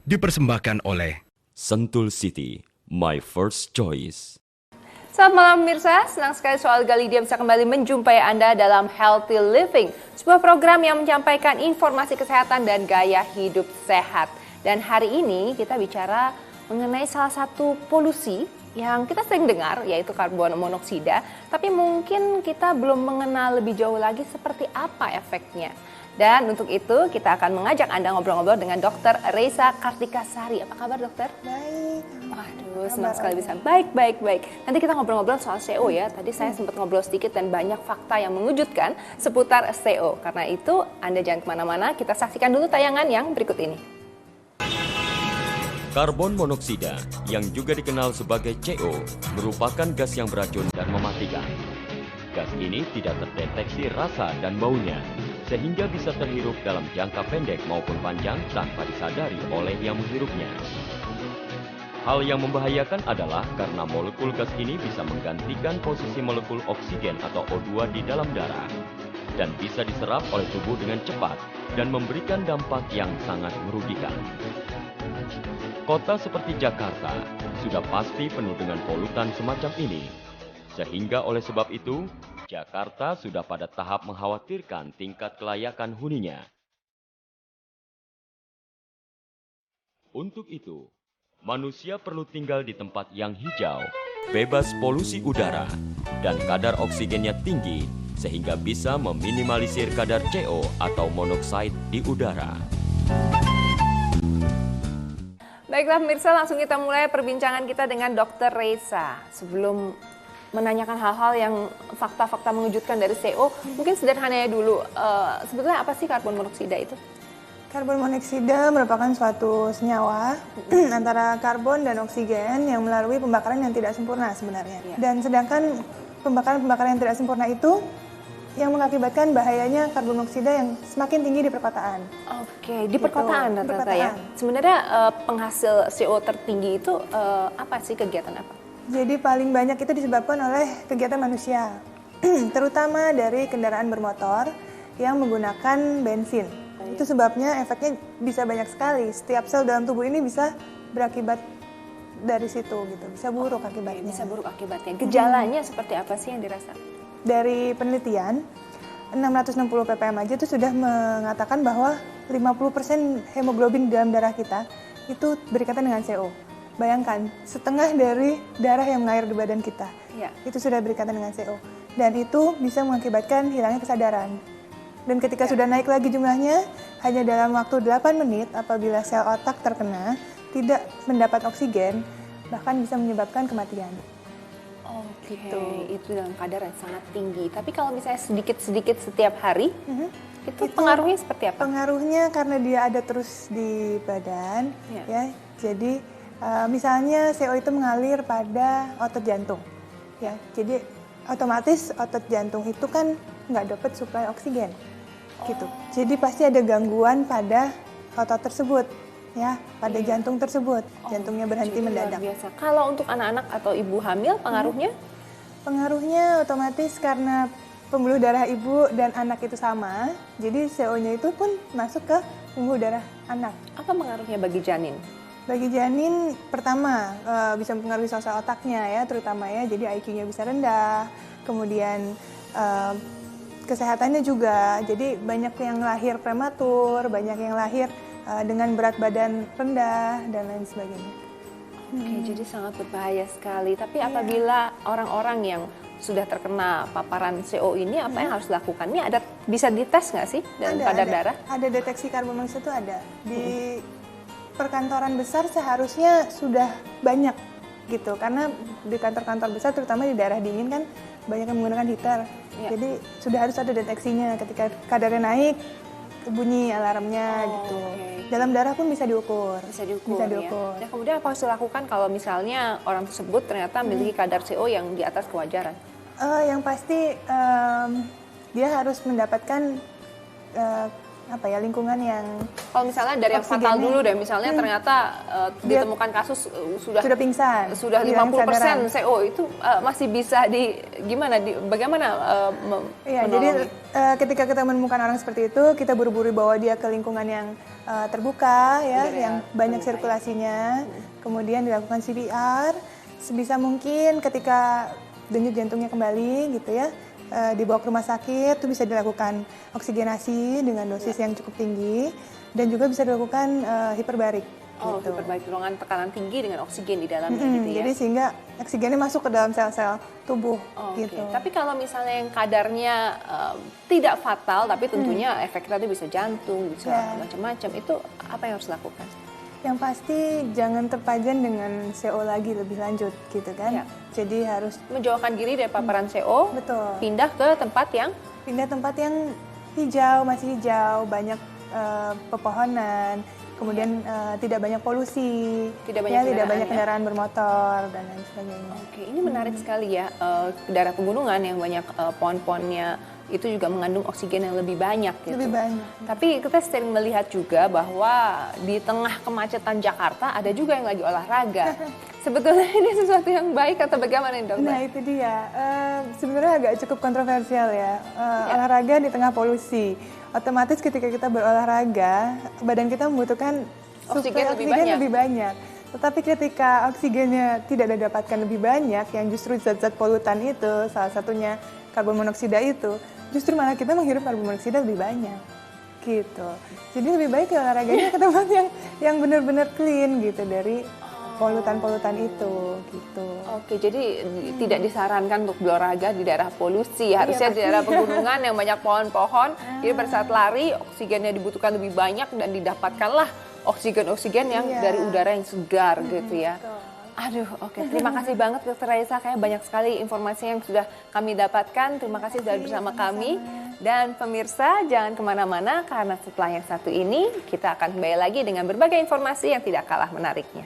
dipersembahkan oleh Sentul City, my first choice. Selamat malam pemirsa, senang sekali Soal Galidia bisa kembali menjumpai Anda dalam Healthy Living, sebuah program yang menyampaikan informasi kesehatan dan gaya hidup sehat. Dan hari ini kita bicara mengenai salah satu polusi yang kita sering dengar, yaitu karbon monoksida, tapi mungkin kita belum mengenal lebih jauh lagi seperti apa efeknya. Dan untuk itu kita akan mengajak Anda ngobrol-ngobrol dengan Dr. Reza Kartikasari. Apa kabar dokter? Baik. Waduh, senang sekali bisa. Baik. Nanti kita ngobrol-ngobrol soal CO ya. Tadi saya sempat ngobrol sedikit dan banyak fakta yang mengejutkan seputar CO. Karena itu Anda jangan kemana-mana, kita saksikan dulu tayangan yang berikut ini. Karbon monoksida, yang juga dikenal sebagai CO, merupakan gas yang beracun dan mematikan. Gas ini tidak terdeteksi rasa dan baunya, sehingga bisa terhirup dalam jangka pendek maupun panjang tanpa disadari oleh yang menghirupnya. Hal yang membahayakan adalah karena molekul gas ini bisa menggantikan posisi molekul oksigen atau O2 di dalam darah, dan bisa diserap oleh tubuh dengan cepat dan memberikan dampak yang sangat merugikan. Kota seperti Jakarta sudah pasti penuh dengan polutan semacam ini, sehingga oleh sebab itu, Jakarta sudah pada tahap mengkhawatirkan tingkat kelayakan huninya. Untuk itu, manusia perlu tinggal di tempat yang hijau, bebas polusi udara, dan kadar oksigennya tinggi, sehingga bisa meminimalisir kadar CO atau monoksida di udara. Baiklah pemirsa, langsung kita mulai perbincangan kita dengan Dr. Reza. Sebelum menanyakan hal-hal yang fakta-fakta mengejutkan dari CO, mungkin sederhananya dulu, sebetulnya apa sih karbon monoksida itu? Karbon monoksida merupakan suatu senyawa antara karbon dan oksigen yang melalui pembakaran yang tidak sempurna sebenarnya. Ya. Dan sedangkan pembakaran-pembakaran yang tidak sempurna itu yang mengakibatkan bahayanya karbon monoksida yang semakin tinggi di perkotaan. Oke, di perkotaan rata-rata ya. Sebenarnya penghasil CO tertinggi itu apa sih, kegiatan apa? Jadi paling banyak itu disebabkan oleh kegiatan manusia, terutama dari kendaraan bermotor yang menggunakan bensin. Itu sebabnya efeknya bisa banyak sekali. Setiap sel dalam tubuh ini bisa berakibat dari situ gitu, bisa buruk akibatnya. Bisa buruk akibatnya. Gejalanya seperti apa sih yang dirasakan? Dari penelitian, 660 ppm aja itu sudah mengatakan bahwa 50% hemoglobin dalam darah kita itu berikatan dengan CO. Bayangkan, setengah dari darah yang mengalir di badan kita, itu sudah berikatan dengan CO. Dan itu bisa mengakibatkan hilangnya kesadaran. Dan ketika sudah naik lagi jumlahnya, hanya dalam waktu 8 menit apabila sel otak terkena, tidak mendapat oksigen, bahkan bisa menyebabkan kematian. Oke, itu dalam kadar yang sangat tinggi. Tapi kalau misalnya sedikit-sedikit setiap hari, itu pengaruhnya seperti apa? Pengaruhnya karena dia ada terus di badan, ya. Jadi misalnya CO itu mengalir pada otot jantung, ya. Jadi otomatis otot jantung itu kan nggak dapat suplai oksigen, gitu. Jadi pasti ada gangguan pada otot tersebut, ya, pada jantung tersebut. Jantungnya berhenti mendadak. Luar biasa. Kalau untuk anak-anak atau ibu hamil, pengaruhnya? Pengaruhnya otomatis karena pembuluh darah ibu dan anak itu sama, jadi CO-nya itu pun masuk ke pembuluh darah anak. Apa pengaruhnya bagi janin? Bagi janin, pertama bisa mempengaruhi sel-sel otaknya ya, terutama ya, jadi IQ-nya bisa rendah, kemudian kesehatannya juga, jadi banyak yang lahir prematur, banyak yang lahir dengan berat badan rendah, dan lain sebagainya. Oke, jadi sangat berbahaya sekali. Tapi apabila orang-orang yang sudah terkena paparan CO ini, apa yang harus dilakukan? Ini ada, bisa dites nggak sih dalam kadar darah? Ada deteksi karbon monoksida itu ada. Di perkantoran besar seharusnya sudah banyak gitu, karena di kantor-kantor besar terutama di daerah dingin kan banyak yang menggunakan heater. Jadi sudah harus ada deteksinya, ketika kadarnya naik bunyi alarmnya gitu. Dalam darah pun bisa diukur. Bisa diukur. Ya. Nah, kemudian apa harus dilakukan kalau misalnya orang tersebut ternyata memiliki kadar CO yang di atas kewajaran? Yang pasti dia harus mendapatkan lingkungan yang Kalau misalnya dari yang fatal oksigennya. dulu deh, misalnya ternyata Dia ditemukan kasus sudah pingsan, sudah hilang 50% kesadaran. CO itu masih bisa bagaimana Iya, jadi ketika kita menemukan orang seperti itu, kita buru-buru bawa dia ke lingkungan yang terbuka ya, Udara yang banyak terbuka, ya. sirkulasinya. Kemudian dilakukan CPR, sebisa mungkin ketika denyut jantungnya kembali gitu ya, dibawa ke rumah sakit, itu bisa dilakukan oksigenasi dengan dosis yang cukup tinggi dan juga bisa dilakukan hiperbarik. Oh, gitu. hiperbarik ruangan tekanan tinggi dengan oksigen di dalamnya Mm-mm, gitu ya. Jadi sehingga oksigennya masuk ke dalam sel-sel tubuh Oke. gitu. Tapi kalau misalnya yang kadarnya tidak fatal, tapi tentunya efeknya tadi bisa jantung, bisa Ya. macam-macam, itu apa yang harus dilakukan? Yang pasti jangan terpajan dengan CO lagi lebih lanjut gitu kan. Ya. Jadi harus Menjauhkan diri dari paparan CO, betul. pindah ke tempat yang Pindah tempat yang hijau, masih hijau, banyak pepohonan, kemudian tidak banyak polusi, Tidak banyak tidak kendaraan, banyak ya. kendaraan bermotor dan lain sebagainya. Oke, ini menarik sekali ya. Daerah pegunungan yang banyak pohon-pohonnya itu juga mengandung oksigen yang lebih banyak gitu. Lebih banyak. Tapi kita sering melihat juga bahwa di tengah kemacetan Jakarta ada juga yang lagi olahraga. Sebetulnya ini sesuatu yang baik atau bagaimana nih, dokter? Nah itu dia, sebenarnya agak cukup kontroversial ya. Olahraga di tengah polusi. Otomatis ketika kita berolahraga, badan kita membutuhkan Oksigen suplai lebih banyak. lebih banyak. Tetapi ketika oksigennya tidak didapatkan lebih banyak, yang justru zat-zat polutan itu, salah satunya karbon monoksida itu, justru malah kita menghirup karbon monoksida lebih banyak. Gitu. Jadi lebih baik ya olahraganya ke tempat yang benar-benar clean gitu dari polutan-polutan itu gitu. Oke, jadi tidak disarankan untuk berolahraga di daerah polusi. Harusnya di daerah pegunungan yang banyak pohon-pohon. Jadi pada saat lari, oksigennya dibutuhkan lebih banyak dan didapatkanlah oksigen-oksigen yang Iya. dari udara yang segar gitu ya. betul. Aduh, oke. Terima kasih banget Dr. Raisa. Kayak banyak sekali informasi yang sudah kami dapatkan. Terima kasih sudah bersama kami. Dan pemirsa, jangan kemana-mana karena setelah yang satu ini, kita akan kembali lagi dengan berbagai informasi yang tidak kalah menariknya.